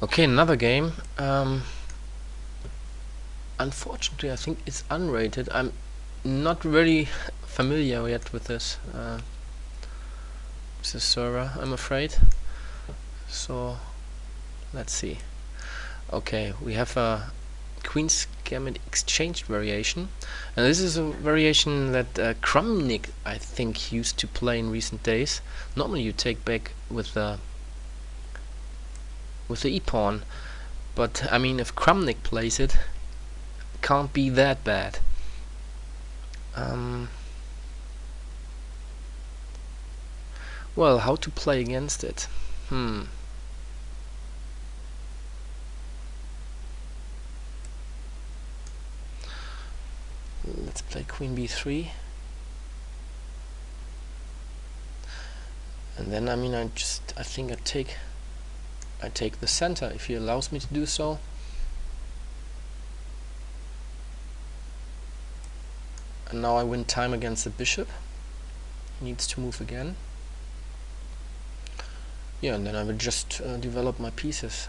Okay, another game. Unfortunately, I think it's unrated. I'm not really familiar yet with this server, I'm afraid. So let's see. Okay, we have a Queen's Gambit Exchange variation, and this is a variation that Crumnick, I think, used to play in recent days. Normally, you take back with the e-pawn, but I mean, if Crumnick plays it, can't be that bad. Well, how to play against it? Let's play Queen b3. And then, I mean, I think I take the center if he allows me to do so. And now I win time against the bishop. He needs to move again. Yeah, and then I will just develop my pieces.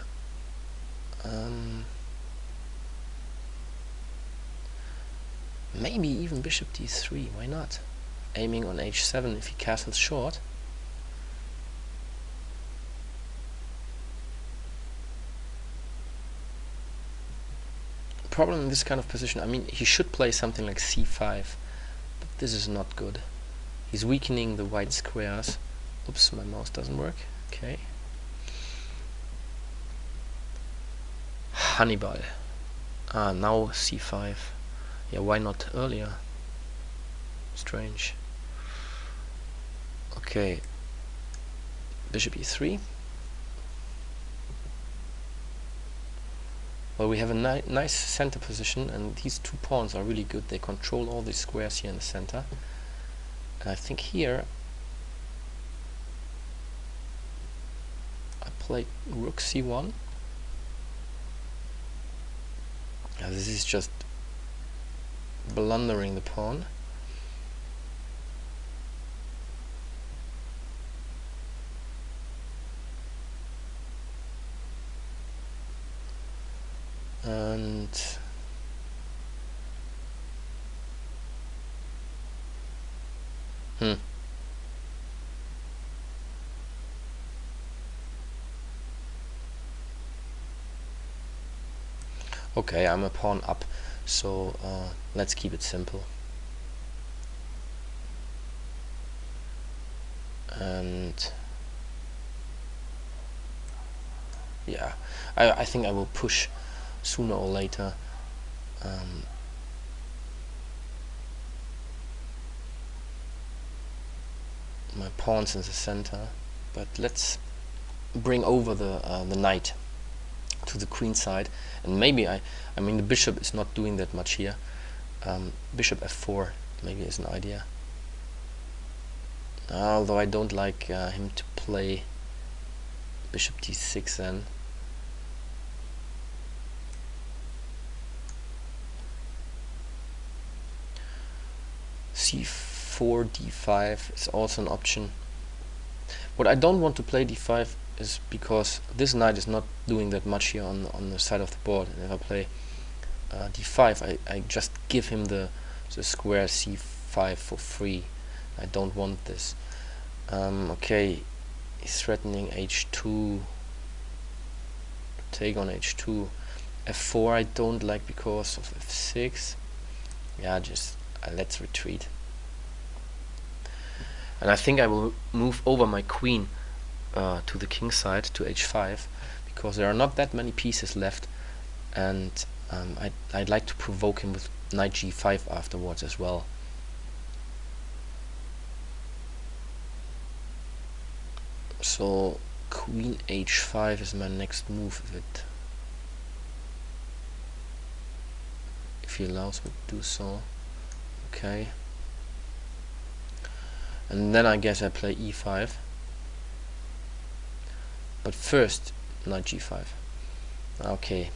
Maybe even bishop d3, why not? Aiming on h7 if he castles short. Problem in this kind of position, I mean, he should play something like c5, but this is not good. He's weakening the white squares. Oops, my mouse doesn't work. Okay. Hannibal. Now c5. Yeah, why not earlier? Strange. Okay. Bishop e3. Well, we have a nice center position, and these two pawns are really good. They control all these squares here in the center. And I think here I play rook c1. Now this is just blundering the pawn. And okay, I'm a pawn up, so let's keep it simple. And yeah, I think I will push sooner or later. My pawns in the center, but let's bring over the knight to the queen side, and maybe I mean the bishop is not doing that much here. Bishop f4 maybe is an idea, although I don't like him to play bishop d6 then. c4 d5 is also an option. What I don't want to play d5 is because this knight is not doing that much here on the side of the board, and if I play d5 I just give him the square c5 for free. I don't want this. Okay, he's threatening h2, take on h2. f4 I don't like because of f6. Yeah, just let's retreat. And I think I will move over my queen to the king side, to h5, because there are not that many pieces left, and I'd like to provoke him with knight g5 afterwards as well. So queen h5 is my next move if he allows me to do so. Okay. And then I guess I play e5. But first, knight g5. Okay.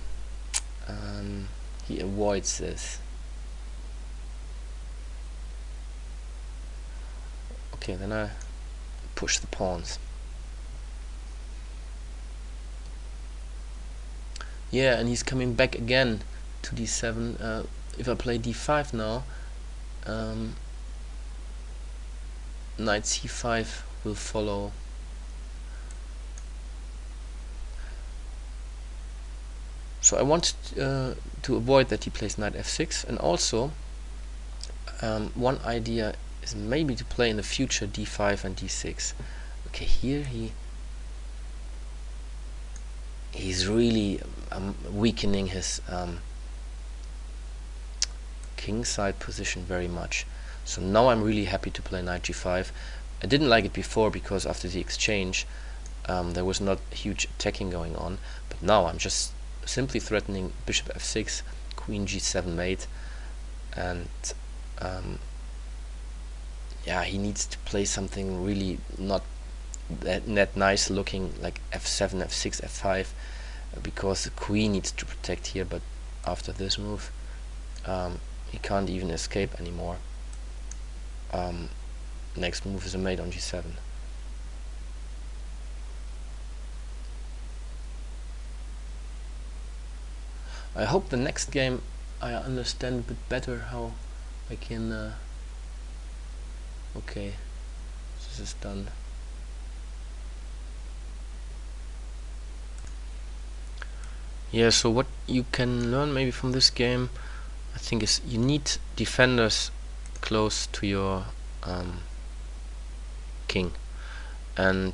He avoids this. Okay, then I push the pawns. Yeah, and he's coming back again to d7. If I play d5 now, knight c5 will follow. So I want to avoid that he plays knight f6, and also one idea is maybe to play in the future d5 and d6. Okay, here he's really weakening his kingside position very much. So now I'm really happy to play knight g5. I didn't like it before because after the exchange there was not huge attacking going on, but now I'm just simply threatening bishop f6, queen g7 mate, and yeah, he needs to play something really not that nice looking, like f7, f6, f5, because the queen needs to protect here. But after this move he can't even escape anymore. Next move is a mate on g7. I hope the next game I understand a bit better how I can okay, this is done. Yeah, so what you can learn maybe from this game, I think, is you need defenders close to your king, and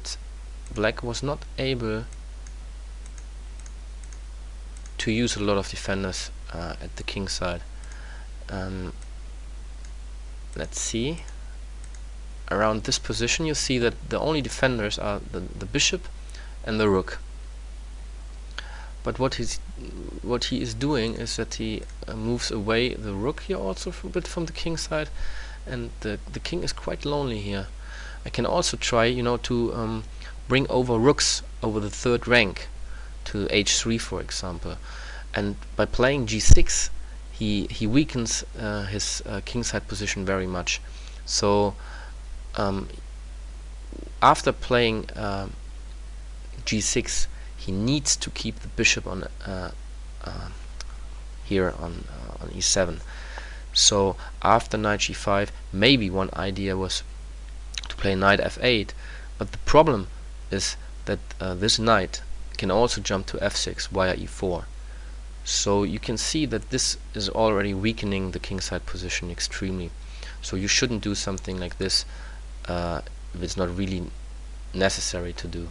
black was not able to use a lot of defenders at the king side. Let's see, around this position you see that the only defenders are the bishop and the rook. But what he is doing is that he moves away the rook here also a bit from the king side, and the king is quite lonely here. I can also try, you know, to bring over rooks over the third rank to h3, for example, and by playing g6 he weakens his kingside position very much. So after playing g6 he needs to keep the bishop on here on e7. So after knight g5, maybe one idea was to play knight f8, but the problem is that this knight can also jump to f6 via e4. So you can see that this is already weakening the kingside position extremely. So you shouldn't do something like this if it's not really necessary to do.